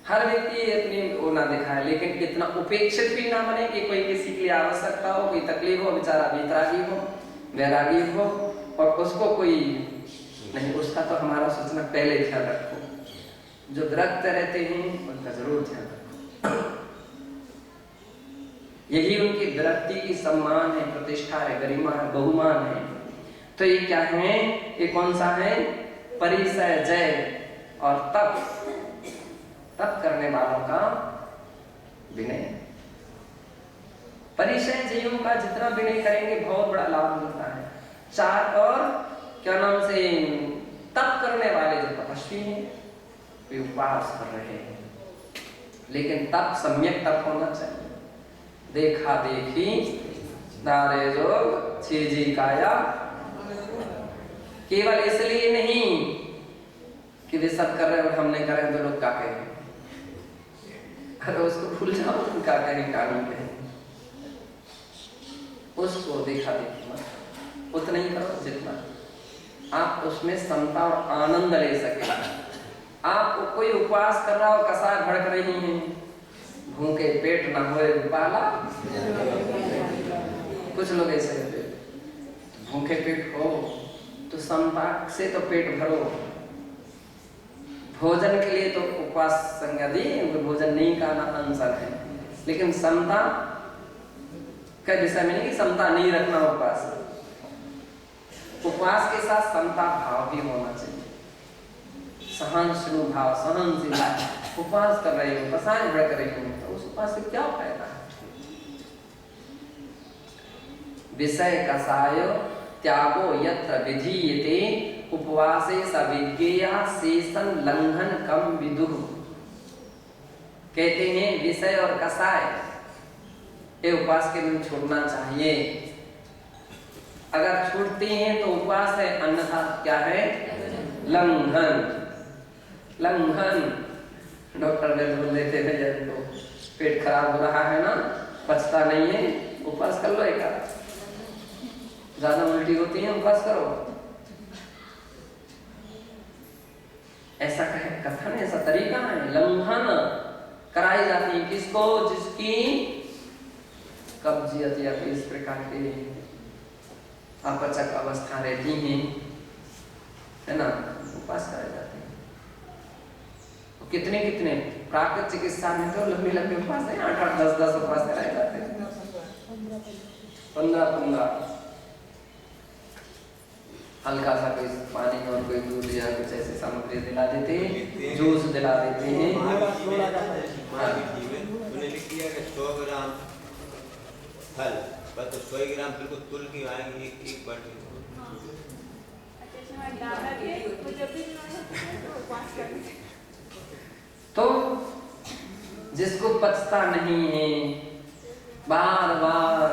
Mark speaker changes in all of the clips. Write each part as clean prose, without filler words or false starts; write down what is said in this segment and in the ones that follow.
Speaker 1: हर व्यक्ति अपनी वो ना दिखाए, लेकिन इतना उपेक्षित भी ना बने कि कोई किसी के लिए आवश्यकता हो, कोई तकलीफ हो, बेचारा वितरागी हो, वैरागी हो और उसको कोई नहीं, उसका तो हमारा सोचना पहले ध्यान रखो। जो विरक्त रहते हैं उनका जरूर ध्यान रखो, यही उनकी विरक्ति की सम्मान है, प्रतिष्ठा है, गरिमा है, बहुमान है। तो ये क्या है, ये कौन सा है, परिसय जय और तप, तप करने वालों का विनय। परिचय जयों का जितना विनय करेंगे बहुत बड़ा लाभ मिलता है। चार और क्या नाम से तप करने वाले जो तपस्वी हैं वे उपवास कर रहे हैं, लेकिन तप सम्यक तप होना चाहिए। देखा देखी नारे जोग छीजी काया, केवल इसलिए नहीं कि वे सब कर रहे हैं और हम नहीं कर रहे तो लोग क्या कहेंगे, अरे उसको भूल जाओ, क्या कहें कानून कहें, उसको देखा देखी मत, उतना ही करो जितना आप उसमें समता और आनंद ले सके। आप कोई उपवास कर रहा हो, कसार भड़क रही है, भूखे पेट ना होए पाला, कुछ लोग ऐसे कहते हैं भूखे पेट हो तो समता से तो पेट भरो, भोजन के लिए तो उपवास संज्ञा दी, भोजन नहीं करना अनशन है, लेकिन समता का विषय में नहीं कि समता नहीं रखना उपवास, उपवास के साथ समता भाव भी होना चाहिए, सहिष्णु भाव, सहनशील। उपवास कर रहे हो, कसाय भड़क रही हो, तो उस उपवास से क्या फायदा है। विषय कसाय त्यागो यत्र विधीयते, उपवासे सविज्ञेया शेषन लंघन कम विदुः। कहते हैं विषय और कसाय ये उपवास के दिन छोड़ना चाहिए। अगर छूटती हैं तो उपवास है, अन्यथा क्या है, लंघन। लंघन डॉक्टर ने बोल देते थे जिनको पेट खराब हो रहा है ना, पचता नहीं है, उपवास कर लो एक, ज्यादा उल्टी होती है उपवास करो, ऐसा कहे कथन, ऐसा तरीका है। लंघन कराई जाती है किसको, जिसकी कब्जियत या इस प्रकार के अपचक अवस्था रहती है, है ना, उपवास कराए जाते हैं। कितने कितने प्राकृतिक चिकित्सा में तो लंबी लंबी उपवास है, 8-8, 10-10 उपवास कराए जाते हैं, 15-15। हल्का सा कोई पानी और कोई दूध या कुछ ऐसी सामग्री दिला देते हैं, जूस दिला देते हैं।
Speaker 2: उन्हें लिख दिया कि 100 ग्राम फल, बस 100 ग्राम बिल्कुल तुल की आएंगे एक बाटी।
Speaker 1: तो जिसको पचता नहीं है, बार बार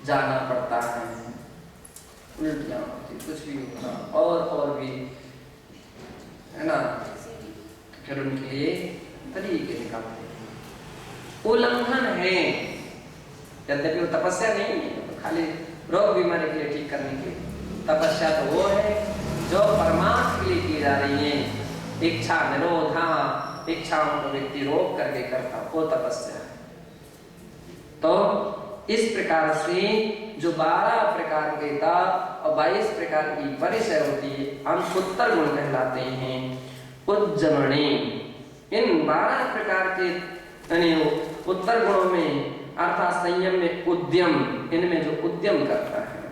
Speaker 1: जाना पड़ता है, उल्टियां होती, कुछ भी होता और भी, है ना, फिर उनके लिए तरीके निकालते हैं। उल्लंघन है, यद्यपि वो तपस्या नहीं है, तो खाली रोग बीमारी के लिए ठीक करने के लिए। तपस्या तो वो है जो परमार्थ के लिए की जा रही है, इच्छा निरोधा, इच्छाओं को व्यक्ति रोक करके करता, वो तपस्या है। तो इस प्रकार से जो 12 प्रकार के तप और 22 प्रकार की परिचय होती है, हम उत्तर गुण कहलाते हैं। उज्जमणे, इन 12 प्रकार के उत्तर गुणों में अर्थात संयम में उद्यम, इनमें जो उद्यम करता है।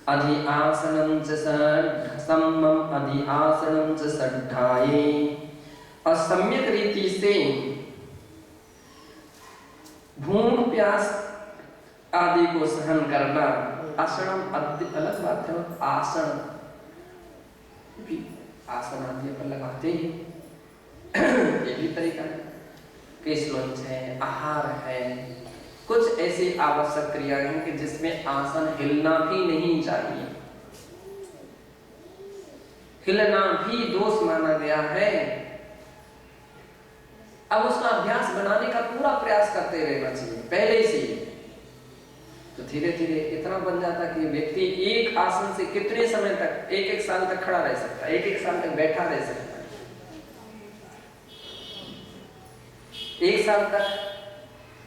Speaker 1: अधि आसनं च सम्मम अधि आसनं च सड्ढाये, और सम्यक रीति से भूख प्यास आदि को सहन करना। आसनम अलग बात है, आसन भी आसन आदि पर लगाते हैं, ये भी तरीका है। केशलंच है, आहार है, कुछ ऐसी आवश्यक क्रियाएं हैं कि जिसमें आसन हिलना भी नहीं चाहिए, हिलना भी दोष माना गया है। अब उसका अभ्यास बनाने का पूरा प्रयास करते रहना चाहिए पहले से। तो धीरे धीरे इतना बन जाता कि व्यक्ति एक आसन से कितने समय तक, एक साल तक खड़ा रह सकता है, एक साल तक बैठा रह सकता है। 1 साल तक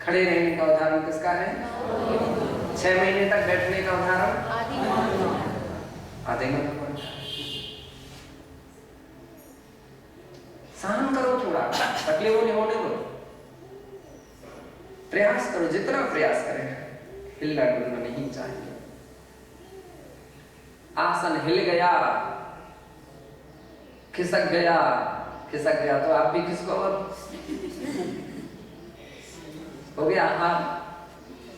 Speaker 1: खड़े रहने का उदाहरण किसका है? 6 महीने तक बैठने का उदाहरण आधे घंटे। सहन करो, थोड़ा तकलीफ नहीं होने दो, प्रयास करो, जितना प्रयास करें। हिलना डुलना नहीं चाहिए। आसन हिल गया, खिसक गया तो आप भी खिसको और हो गया आहार।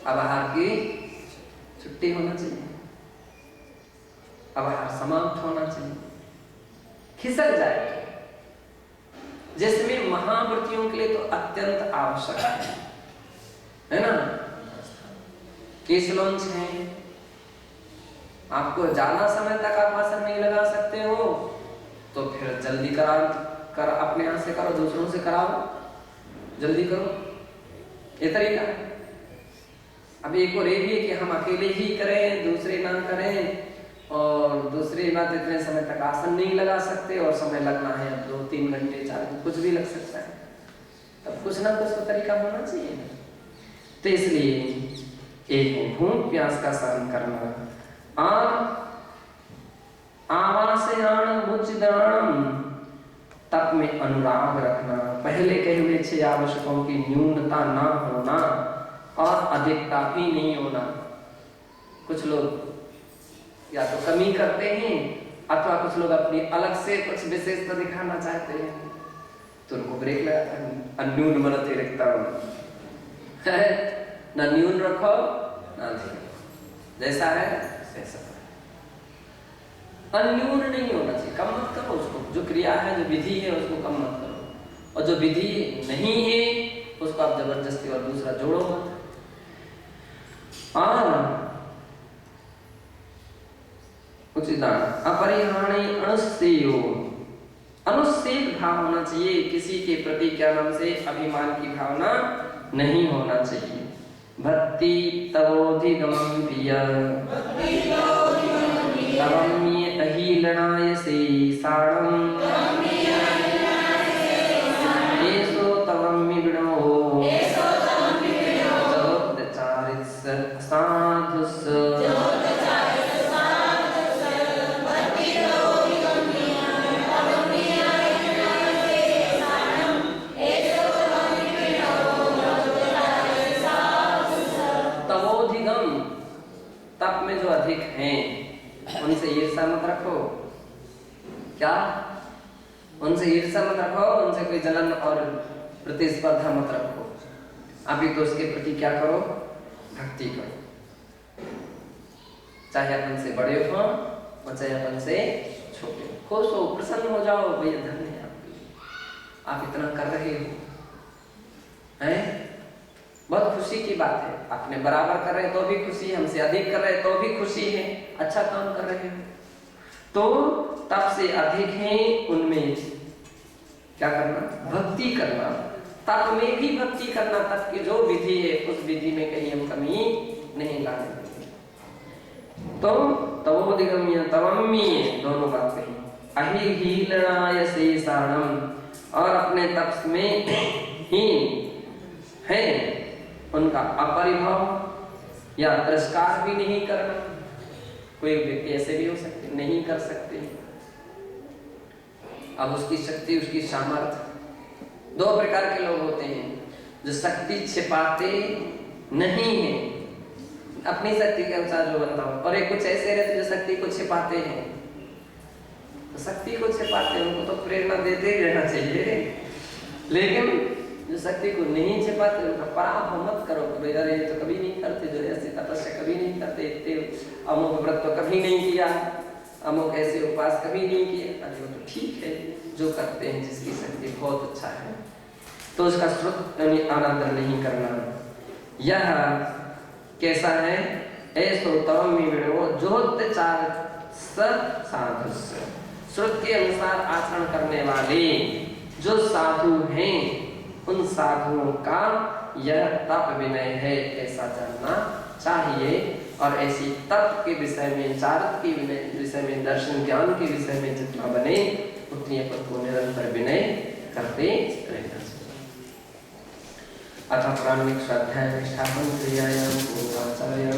Speaker 1: अब आहार की छुट्टी होना चाहिए, अब आहार समाप्त होना चाहिए। खिसक जाए जिसमें महाव्रतियों के लिए तो अत्यंत आवश्यक है ना। केस लॉन्च है, आपको ज्यादा समय तक आप आसन नहीं लगा सकते हो तो फिर जल्दी कर अपने हाथ से करो, दूसरों से कराओ, जल्दी करो, ये तरीका है। अब एक और ये भी है कि हम अकेले ही करें, दूसरे ना करें। और दूसरी बात, इतने समय तक आसन नहीं लगा सकते और समय लगना है 2-3 घंटे 4 घंटे, कुछ भी लग सकता है। तब कुछ ना कुछ तो तरीका होना चाहिए। तो इसलिए एक भूख प्यास का सहन करना और आवासयान मुच्चिदानम, तप में अनुराग रखना, पहले कहे हुए 6 आवश्यकों की न्यूनता ना होना और अधिकता भी नहीं होना। कुछ लोग या तो कमी करते हैं अथवा कुछ लोग अपनी अलग से कुछ विशेषता दिखाना चाहते हैं तो उनको ब्रेक लगाता है। अन्यून मनते रखता है, ना न्यून रखो ना अधिक, जैसा है वैसा। अन्यून नहीं होना चाहिए, कम मत करो उसको। जो क्रिया है, जो विधि है, उसको कम मत करो, और जो विधि नहीं है उसको आप जबरदस्ती और दूसरा जोड़ो मत। अपरिहाणी अनुसेयो, अनुसेक भाव होना चाहिए, किसी के प्रति क्या नाम से अभिमान की भावना नहीं होना चाहिए। भक्ति तवोधिगमं प्रिय तवम्ये अहिलनाय से साणं एसो तवम्ये विणो जोतचारित्स साधुस् तप में जो अधिक हैं उनसे ईर्ष्या मत रखो। क्या? उनसे ईर्ष्या मत रखो, उनसे कोई जलन और प्रतिस्पर्धा मत रखो। अभी तो उसके प्रति क्या करो? भक्ति करो, चाहे अपन से बड़े हो और चाहे अपन से छोटे हो। खुश हो, प्रसन्न हो जाओ, भैया धन्य है आप इतना कर रहे हो, हैं? बहुत खुशी की बात है। अपने बराबर कर रहे हैं तो भी खुशी है, हमसे अधिक कर रहे हैं तो भी खुशी है, अच्छा काम कर रहे हैं तो तप से अधिक है उनमें क्या करना? भक्ति करना। तप में भी भक्ति करना, तप की जो विधि है उस विधि में कहीं हम कमी नहीं लाने देंगे। तो तवोधिगम्य तवम्ये दोनों बात कही। अहिहीलनाय शेषाणम, और अपने तप में ही है उनका अपरिभाव या तिरस्कार भी नहीं करना। कोई व्यक्ति ऐसे भी हो सकते नहीं कर सकते, अब उसकी शक्ति उसकी सामर्थ्य। 2 प्रकार के लोग होते हैं, जो शक्ति छिपाते नहीं हैं, अपनी शक्ति के अनुसार जो बनता हो, और एक कुछ ऐसे रहते जो शक्ति को छिपाते हैं। तो शक्ति को छिपाते हैं उनको तो प्रेरणा देते ही रहना चाहिए, लेकिन जो शक्ति को नहीं छिपाते उनका पराभव मत करो। अरे तो कभी नहीं करते, जो ऐसे तपस्या कभी नहीं करते, इतने अमुक व्रत तो कभी नहीं किया, अमुक ऐसे उपवास कभी नहीं किया। अरे वो तो ठीक है, जो करते हैं जिसकी शक्ति बहुत अच्छा है तो उसका श्रुत अनादर नहीं करना। यह कैसा है? ऐसो तवम्ये विणो जोतचार साधुस्य, श्रुत के अनुसार आचरण करने वाले जो साधु हैं उन साधुओं का यह तप विनय है, ऐसा जानना चाहिए और ऐसी तत्व के विषय में, चारत के विषय में, दर्शन ज्ञान के विषय में जितना बने उतनी अपन को निरंतर विनय करते रहना चाहिए। अतः प्राणिक स्वाध्याय निष्ठापन क्रियायाम पूर्वाचार्य